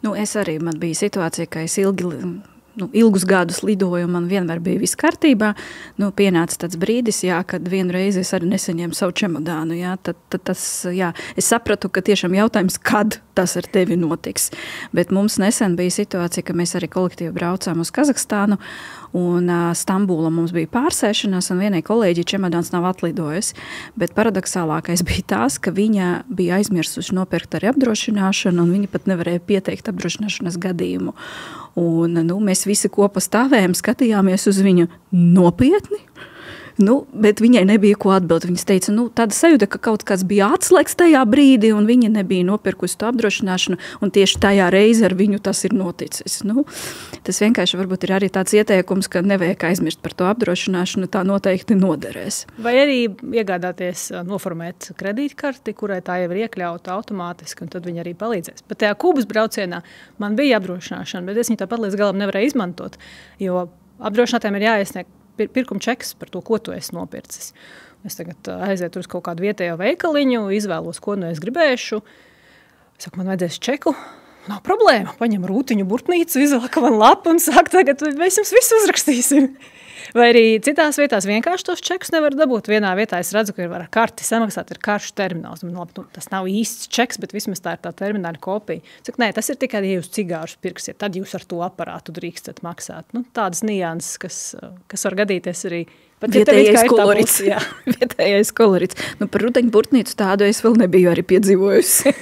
Nu, es arī, man bija situācija, ka es ilgus gadus lidoju, man vienmēr bija viss kārtībā. Nu, pienāca tāds brīdis, jā, kad vienu reizi es arī nesaņēmu savu čemodānu. Jā, tad tas, jā, es sapratu, ka tiešām jautājums, kad tas ar tevi notiks. Bet mums nesen bija situācija, ka mēs arī kolektīvi braucām uz Kazahstānu, un Stambula mums bija pārsēšanās, un vienai kolēģi čemodāns nav atlidojis. Bet paradoxālākais bija tās, ka viņa bija aizmirsuši nopirkt arī apdrošināšanu, un viņa pat nevarēja pieteikt apdrošināšanas gadījumu. Un, nu, mēs visi kopā stāvējām, skatījāmies uz viņu nopietni, bet viņai nebija ko atbildēt. Viņas teica, tāda sajūta, ka kaut kāds bija atslēgts tajā brīdī, un viņa nebija nopirkusi to apdrošināšanu, un tieši tajā reizi ar viņu tas ir noticis. Tas vienkārši varbūt ir arī tāds ieteikums, ka nevajag aizmirst par to apdrošināšanu, tā noteikti noderēs. Vai arī iegādāties, noformēt kredītkarti, kurai tā jau ir iekļauta automātiski, un tad viņi arī palīdzēs. Bet tajā Kubas braucienā man bija apdrošināšana, bet es viņu tāpat līdz galam nevarēju izmantot, jo apdrošinātājiem ir jāiesniegt pirkuma čeks par to, ko tu esi nopircis. Es tagad aizietu uz kaut kādu vietējo veikaliņu, izvēlos, ko es gribēšu. Es saku, man vajadzēs čeku. Nav problēma. Paņem rūtiņu burtnīcu, izvelka man lapu un saka, tagad mēs jums visu uzrakstīsim. Vai arī citās vietās vienkārši tos čekus nevar dabūt. Vienā vietā es redzu, ka ir var karti samaksāt, ir karšu termināls. Labi, tas nav īsts čeks, bet vismaz tā ir tā termināla kopija. Saka, nē, tas ir tikai, ja jūs cigārus pirksiet, tad jūs ar to aparātu drīkstat maksāt. Tādas nianses, kas var gadīties arī. Vietējais kolorits. Vietējais kolorits. Par ruteņu burtnīcu tādu es vēl nebiju arī piedzīvojusi.